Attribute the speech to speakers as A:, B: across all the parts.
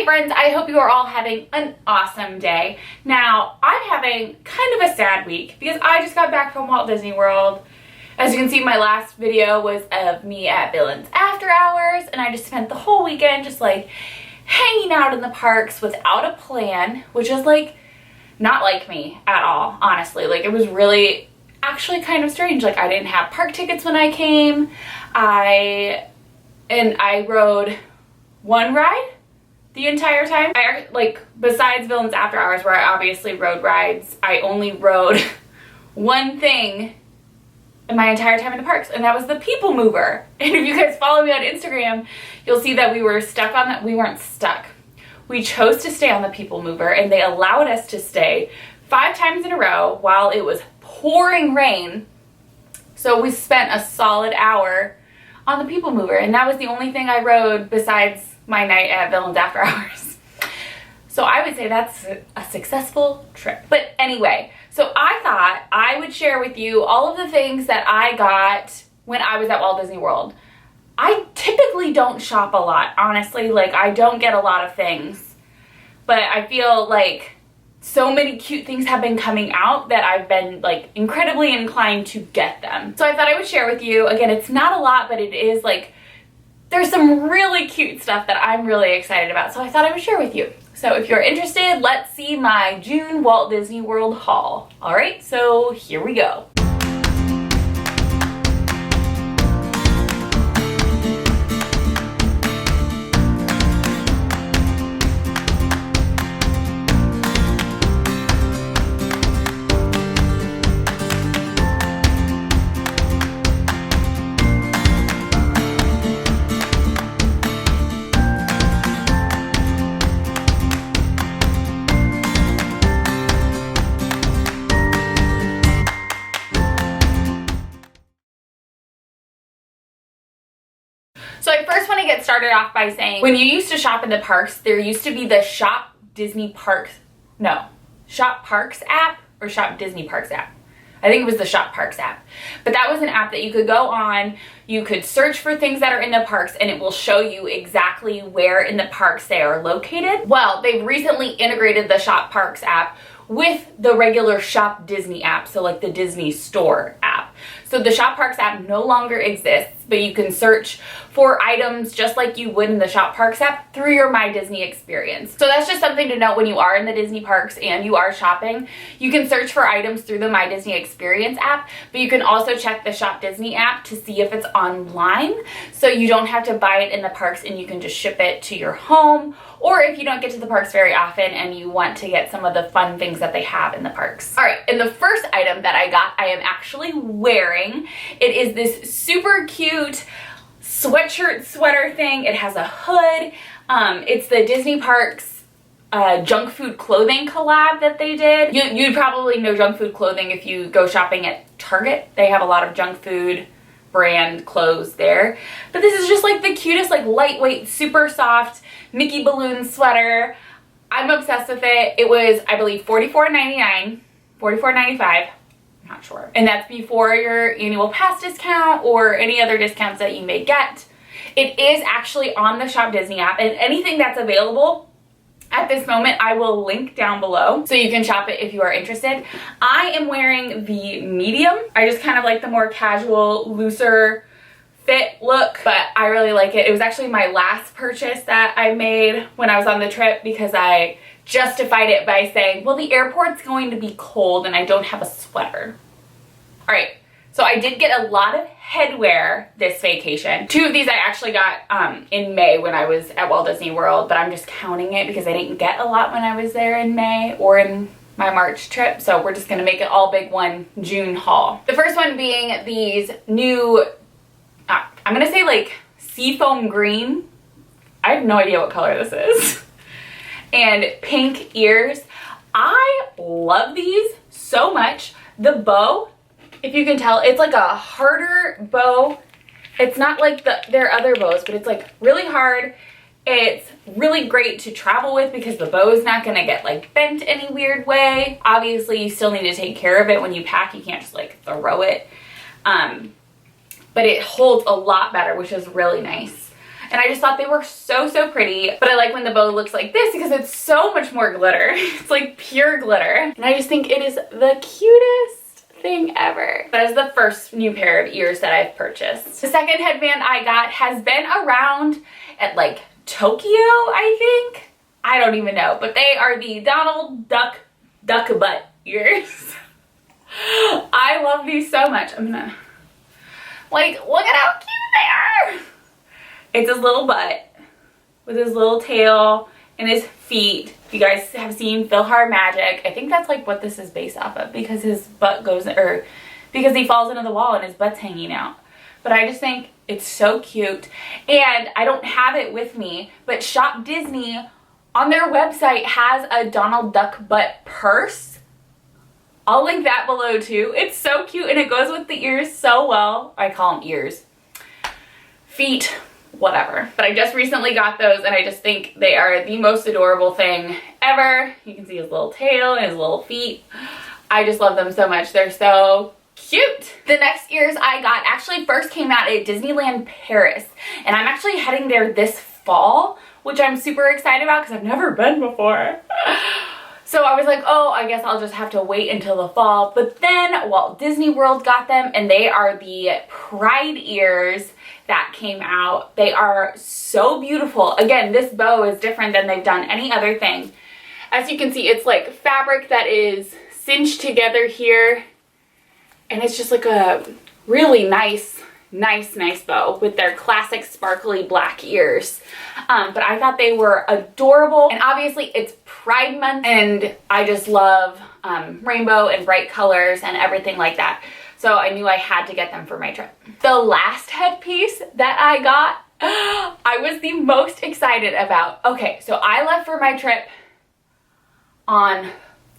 A: friends, I hope you are all having an awesome day. Now, I'm having kind of a sad week because I just got back from Walt Disney World. As you can see, my last video was of me at Villains After Hours, and I just spent the whole weekend just like hanging out in the parks without a plan, which is like not like me at all, honestly. Like, it was really actually kind of strange. Like, I didn't have park tickets when I came. I rode one ride the entire time. Besides Villains After Hours, where I obviously rode rides, I only rode one thing in my entire time in the parks, and that was the People Mover. And if you guys follow me on Instagram, you'll see that we were stuck on that. We weren't stuck. We chose to stay on the People Mover, and they allowed us to stay 5 times in a row while it was pouring rain. So we spent a solid hour on the People Mover, and that was the only thing I rode besides my night at Villains After Hours. So I would say that's a successful trip. But anyway, so I thought I would share with you all of the things that I got when I was at Walt Disney World. I typically don't shop a lot, honestly. Like, I don't get a lot of things, but I feel like so many cute things have been coming out that I've been like incredibly inclined to get them. So I thought I would share with you. Again, it's not a lot, but it is like, there's some really cute stuff that I'm really excited about. So I thought I would share with you. So if you're interested, let's see my June Walt Disney World haul. All right, so here we go. So I first want to get started off by saying, when you used to shop in the parks, there used to be the Shop Parks app or Shop Disney Parks app. I think it was the Shop Parks app. But that was an app that you could go on, you could search for things that are in the parks, and it will show you exactly where in the parks they are located. Well, they've recently integrated the Shop Parks app with the regular Shop Disney app, so like the Disney Store app. So the Shop Parks app no longer exists, but you can search for items just like you would in the Shop Parks app through your My Disney experience. So that's just something to note when you are in the Disney parks and you are shopping. You can search for items through the My Disney experience app, but you can also check the Shop Disney app to see if it's online, so you don't have to buy it in the parks and you can just ship it to your home. Or if you don't get to the parks very often and you want to get some of the fun things that they have in the parks. All right, and the first item that I got, I am actually wearing. It is this super cute sweatshirt sweater thing. It has a hood. It's the Disney Parks junk food clothing collab that they did. You'd probably know junk food clothing if you go shopping at Target. They have a lot of junk food brand clothes there. But this is just like the cutest, like lightweight, super soft Mickey balloon sweater. I'm obsessed with it. It was, I believe, $44.99, $44.95. I'm not sure. And that's before your annual pass discount or any other discounts that you may get. It is actually on the Shop Disney app, and anything that's available at this moment I will link down below so you can shop it if you are interested. I am wearing the medium. I just kind of like the more casual, looser fit look, but I really like it. It was actually my last purchase that I made when I was on the trip because I justified it by saying, well, the airport's going to be cold and I don't have a sweater. All right, so I did get a lot of headwear this vacation. 2 of these I actually got in May when I was at Walt Disney World, but I'm just counting it because I didn't get a lot when I was there in May or in my March trip, so we're just gonna make it all big one June haul. The first one being these new, I'm gonna say like seafoam green. I have no idea what color this is. And pink ears. I love these so much. The bow, if you can tell, it's like a harder bow. It's not like their other bows, but it's like really hard. It's really great to travel with because the bow is not gonna get like bent any weird way. Obviously, you still need to take care of it when you pack. You can't just like throw it. But it holds a lot better, which is really nice. And I just thought they were so, so pretty. But I like when the bow looks like this because it's so much more glitter. It's like pure glitter. And I just think it is the cutest thing ever. That is the first new pair of ears that I've purchased. The second headband I got has been around at like Tokyo, I think. I don't even know. But they are the Donald Duck butt ears. I love these so much. I'm gonna, like, look at how cute they are. It's his little butt with his little tail and his feet. If you guys have seen PhilharMagic, I think that's like what this is based off of, because his butt goes, or because he falls into the wall and his butt's hanging out. But I just think it's so cute. And I don't have it with me, but Shop Disney on their website has a Donald Duck butt purse. I'll link that below too. It's so cute and it goes with the ears so well. I call them ears. Feet, whatever. But I just recently got those and I just think they are the most adorable thing ever. You can see his little tail and his little feet. I just love them so much. They're so cute. The next ears I got actually first came out at Disneyland Paris. And I'm actually heading there this fall, which I'm super excited about because I've never been before. So I was like, oh, I guess I'll just have to wait until the fall. But then Walt Disney World got them, and they are the Pride ears that came out. They are so beautiful. Again, this bow is different than they've done any other thing. As you can see, it's like fabric that is cinched together here. And it's just like a really nice bow with their classic sparkly black ears. But I thought they were adorable. And obviously it's Pride Month and I just love rainbow and bright colors and everything like that. So I knew I had to get them for my trip. The last headpiece that I got, I was the most excited about. Okay, so I left for my trip on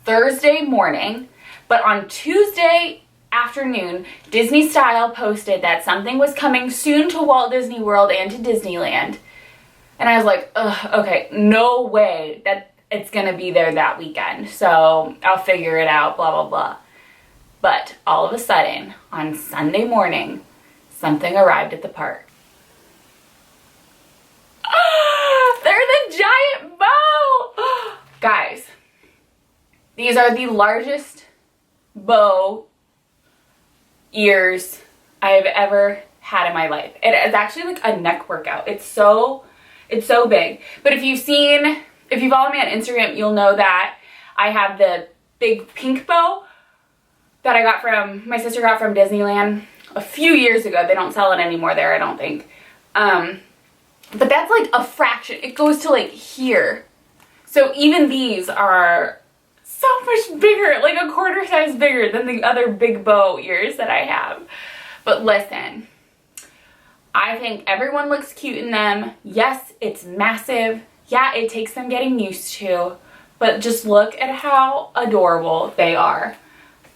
A: Thursday morning, but on Tuesday afternoon, Disney Style posted that something was coming soon to Walt Disney World and to Disneyland. And I was like, ugh, okay, no way that it's gonna be there that weekend. So I'll figure it out, blah, blah, blah. But all of a sudden, on Sunday morning, something arrived at the park. They're the giant bow! Guys, these are the largest bow ears I've ever had in my life. It is actually like a neck workout. It's so big. But if you follow me on Instagram, you'll know that I have the big pink bow that my sister got from Disneyland a few years ago. They don't sell it anymore there, I don't think. But that's like a fraction. It goes to like here. So even these are so much bigger, like a quarter size bigger than the other big bow ears that I have. But listen, I think everyone looks cute in them. Yes, it's massive. Yeah, it takes some getting used to, but just look at how adorable they are.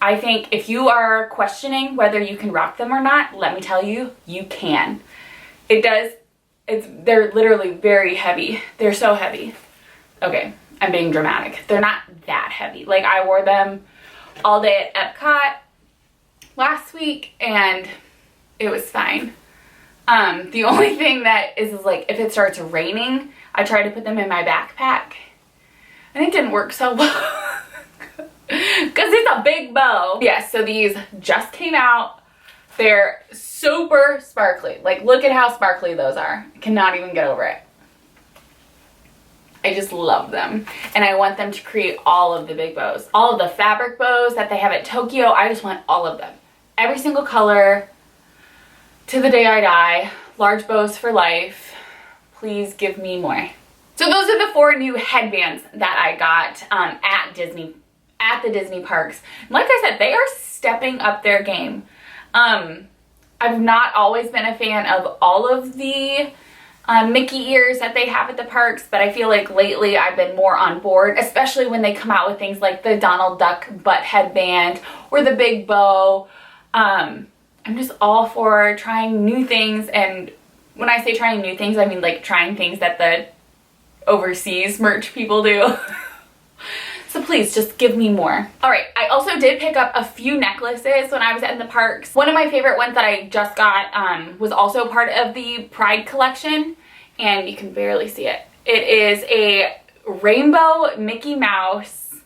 A: I think if you are questioning whether you can rock them or not, let me tell you, you can. They're literally very heavy. They're so heavy. Okay, I'm being dramatic. They're not that heavy. Like, I wore them all day at Epcot last week and it was fine. The only thing that is like, if it starts raining, I try to put them in my backpack and it didn't work so well because it's a big bow. Yes, so these just came out. They're super sparkly. Like, look at how sparkly those are. I cannot even get over it. I just love them. And I want them to create all of the big bows. All of the fabric bows that they have at Tokyo, I just want all of them. Every single color, to the day I die. Large bows for life. Please give me more. So those are the 4 new headbands that I got at the Disney parks. And like I said, they are stepping up their game. I've not always been a fan of all of the Mickey ears that they have at the parks, but I feel like lately I've been more on board, especially when they come out with things like the Donald Duck butt headband or the big bow. I'm just all for trying new things, and when I say trying new things, I mean like trying things that the overseas merch people do. So please just give me more. All right, I also did pick up a few necklaces when I was in the parks. One of my favorite ones that I just got was also part of the Pride collection, and you can barely see it. It is a rainbow Mickey Mouse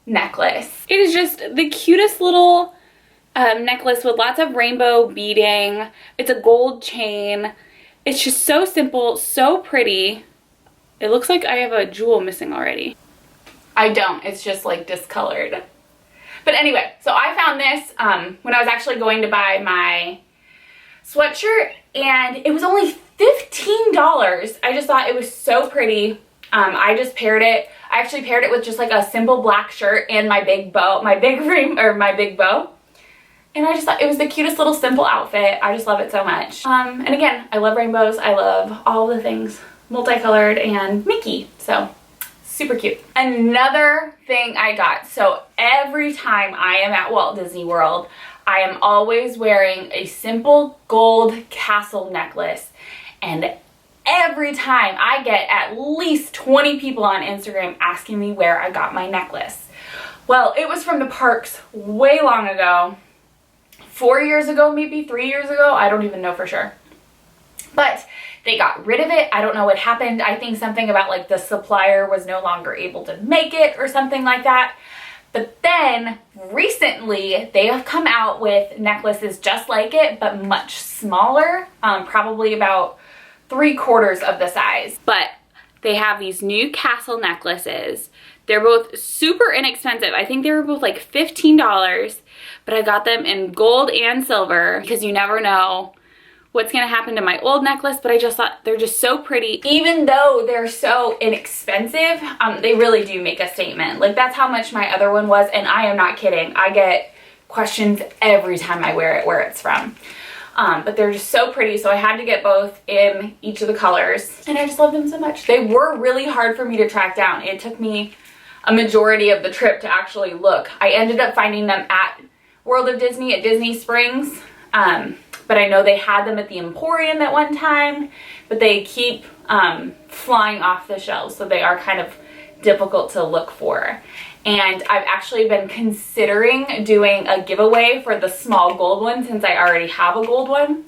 A: necklace. It is just the cutest little necklace with lots of rainbow beading. It's a gold chain. It's just so simple, so pretty. It looks like I have a jewel missing already. I don't, it's just like discolored. But anyway, so I found this when I was actually going to buy my sweatshirt, and it was only $15. I just thought it was so pretty. I just paired it. I actually paired it with just like a simple black shirt and my big bow, my big bow. And I just thought it was the cutest little simple outfit. I just love it so much. And again, I love rainbows. I love all the things multicolored and Mickey. So super cute. Another thing I got. So every time I am at Walt Disney World, I am always wearing a simple gold castle necklace. And every time I get at least 20 people on Instagram asking me where I got my necklace. Well, it was from the parks way long ago. 4 years ago, maybe 3 years ago. I don't even know for sure. But they got rid of it. I don't know what happened. I think something about like the supplier was no longer able to make it or something like that. But then recently they have come out with necklaces just like it, but much smaller, probably about 3/4 of the size. But they have these new castle necklaces. They're both super inexpensive. I think they were both like $15, but I got them in gold and silver because you never know what's gonna happen to my old necklace, but I just thought they're just so pretty. Even though they're so inexpensive, they really do make a statement. Like that's how much my other one was, and I am not kidding. I get questions every time I wear it where it's from. But they're just so pretty, so I had to get both in each of the colors, and I just love them so much. They were really hard for me to track down. It took me a majority of the trip to actually look. I ended up finding them at World of Disney at Disney Springs, but I know they had them at the Emporium at one time, but they keep flying off the shelves, so they are kind of difficult to look for. And I've actually been considering doing a giveaway for the small gold one since I already have a gold one.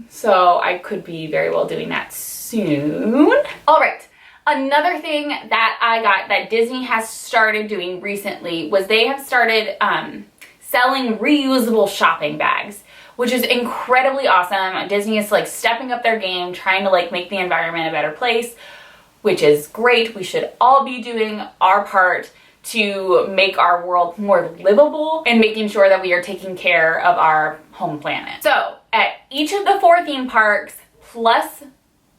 A: So I could be very well doing that soon. All right. Another thing that I got that Disney has started doing recently was they have started selling reusable shopping bags, which is incredibly awesome. Disney is like stepping up their game, trying to like make the environment a better place, which is great. We should all be doing our part to make our world more livable and making sure that we are taking care of our home planet. So at each of the 4 theme parks, plus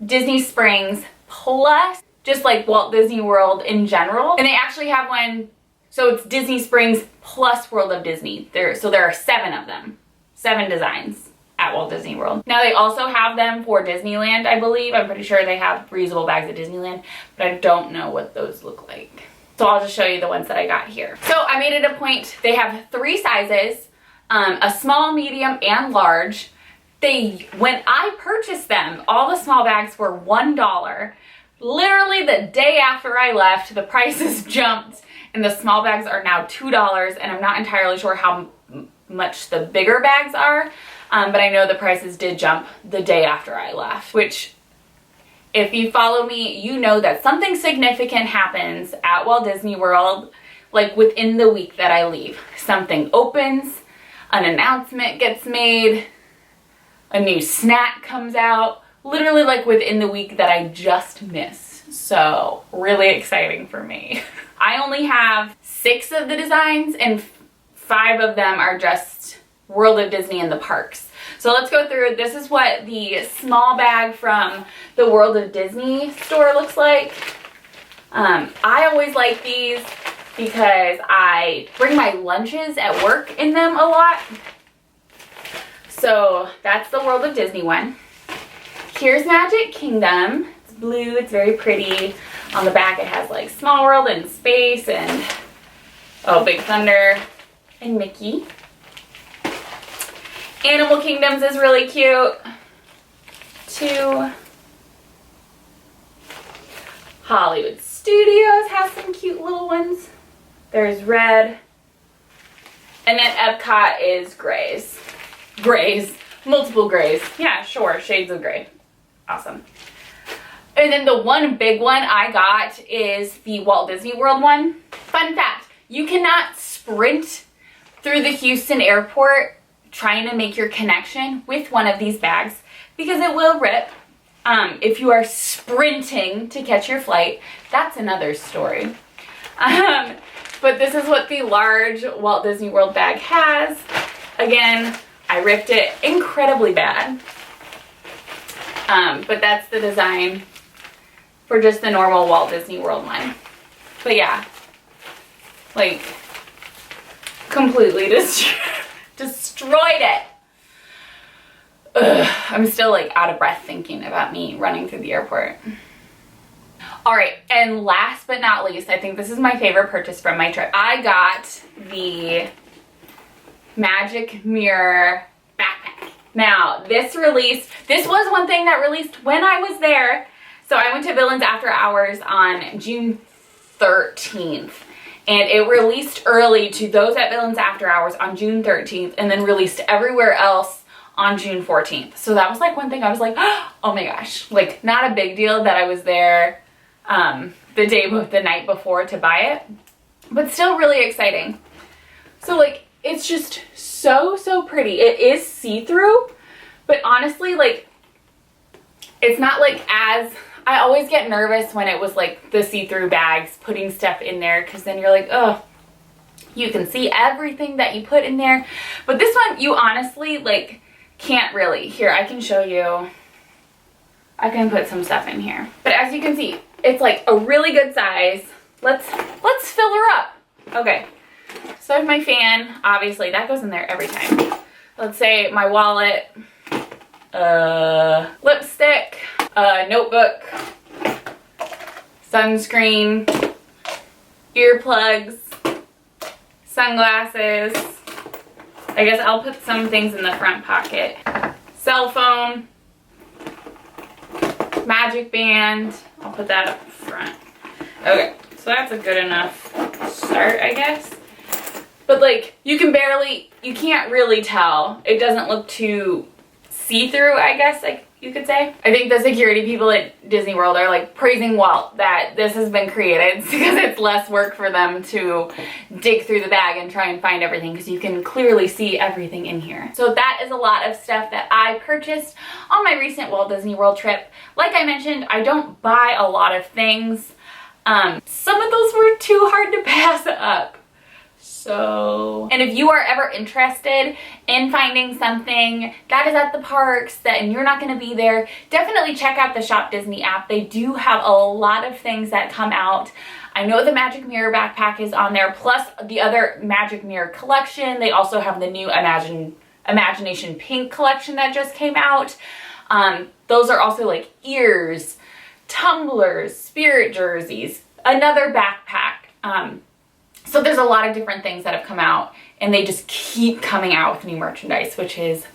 A: Disney Springs, plus just like Walt Disney World in general, and they actually have one, so it's Disney Springs plus World of Disney. So there are 7 of them, 7 designs at Walt Disney World. Now they also have them for Disneyland, I believe. I'm pretty sure they have reusable bags at Disneyland, but I don't know what those look like. So I'll just show you the ones that I got here. So I made it a point, they have 3 sizes, a small, medium, and large. When I purchased them, all the small bags were $1. Literally the day after I left, the prices jumped and the small bags are now $2, and I'm not entirely sure how much the bigger bags are, but I know the prices did jump the day after I left, which if you follow me, you know that something significant happens at Walt Disney World, like within the week that I leave. Something opens, an announcement gets made, a new snack comes out, literally like within the week that I just missed. So really exciting for me. I only have 6 of the designs and 5 of them are just World of Disney in the parks. So let's go through. This is what the small bag from the World of Disney store looks like. I always like these because I bring my lunches at work in them a lot. So that's the World of Disney one. Here's Magic Kingdom. It's blue, it's very pretty. On the back it has like Small World and Space and Big Thunder and Mickey. Animal Kingdoms is really cute too. Hollywood Studios has some cute little ones. There's red. And then Epcot is grays. Grays. Multiple grays. Yeah, sure. Shades of gray. Awesome. And then the one big one I got is the Walt Disney World one. Fun fact, you cannot sprint through the Houston airport trying to make your connection with one of these bags because it will rip. If you are sprinting to catch your flight, that's another story. But this is what the large Walt Disney World bag has. Again, I ripped it incredibly bad. But that's the design for just the normal Walt Disney World one. But yeah, like completely destroyed it. Ugh, I'm still like out of breath thinking about me running through the airport. All right, and last but not least, I think this is my favorite purchase from my trip. I got the Magic Mirror backpack. Now, this was one thing that released when I was there. So I went to Villains After Hours on June 13th. And it released early to those at Villains After Hours on June 13th and then released everywhere else on June 14th. So that was like one thing I was like, oh my gosh. Like, not a big deal that I was there the night before to buy it. But still really exciting. So like, it's just so pretty. It is see-through, but honestly, like, it's not like as... I always get nervous when it was like the see-through bags, putting stuff in there, because then you're like, oh, you can see everything that you put in there. But this one, you honestly, like, can't really. Here, I can show you. I can put some stuff in here. But as you can see, it's like a really good size. Let's fill her up. Okay. So I have my fan. Obviously, that goes in there every time. Let's say my wallet, lipstick, notebook, sunscreen, earplugs, sunglasses. I guess I'll put some things in the front pocket. Cell phone, magic band. I'll put that up front. Okay, so that's a good enough start, I guess. But like, you can't really tell. It doesn't look too see-through, I guess, like you could say. I think the security people at Disney World are like praising Walt that this has been created because it's less work for them to dig through the bag and try and find everything, because you can clearly see everything in here. So that is a lot of stuff that I purchased on my recent Walt Disney World trip. Like I mentioned, I don't buy a lot of things. Some of those were too hard to pass up. And if you are ever interested in finding something that is at the parks and you're not going to be there, definitely check out the Shop Disney app. They do have a lot of things that come out. I know the Magic Mirror backpack is on there, plus the other Magic Mirror collection. They also have the new Imagination Pink collection that just came out. Those are also like ears, tumblers, spirit jerseys, another backpack. So there's a lot of different things that have come out, and they just keep coming out with new merchandise, which is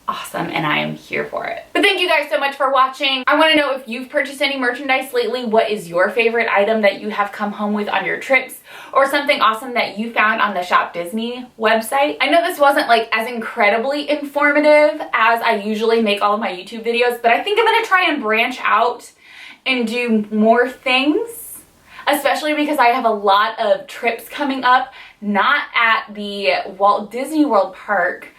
A: awesome, and I am here for it. But thank you guys so much for watching. I want to know if you've purchased any merchandise lately. What is your favorite item that you have come home with on your trips, or something awesome that you found on the Shop Disney website? I know this wasn't like as incredibly informative as I usually make all of my YouTube videos, but I think I'm going to try and branch out and do more things. Especially because I have a lot of trips coming up, not at the Walt Disney World park,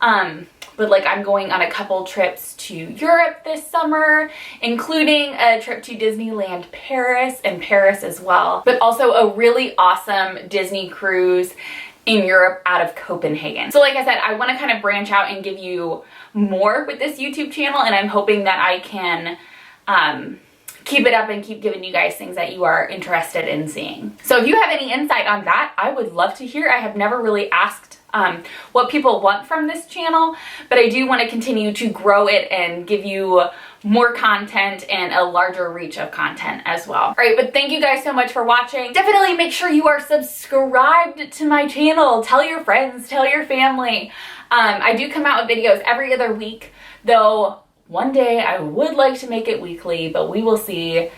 A: but like I'm going on a couple trips to Europe this summer, including a trip to Disneyland Paris and Paris as well, but also a really awesome Disney cruise in Europe out of Copenhagen. So like I said, I want to kind of branch out and give you more with this YouTube channel, and I'm hoping that I can keep it up and keep giving you guys things that you are interested in seeing. So if you have any insight on that, I would love to hear. I have never really asked what people want from this channel, but I do want to continue to grow it and give you more content and a larger reach of content as well. All right, but thank you guys so much for watching. Definitely make sure you are subscribed to my channel. Tell your friends, tell your family. I do come out with videos every other week, though one day I would like to make it weekly, but we will see.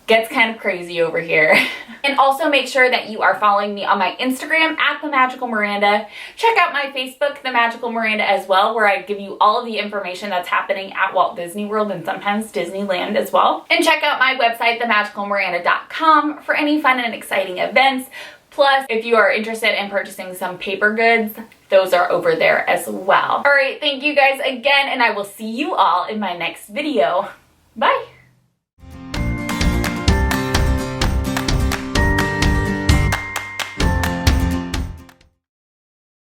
A: Gets kind of crazy over here. And also make sure that you are following me on my Instagram at The Magical Miranda. Check out my Facebook, The Magical Miranda, as well, where I give you all of the information that's happening at Walt Disney World and sometimes Disneyland as well. And check out my website, themagicalmiranda.com, for any fun and exciting events. Plus, if you are interested in purchasing some paper goods, those are over there as well. All right, thank you guys again, and I will see you all in my next video. Bye.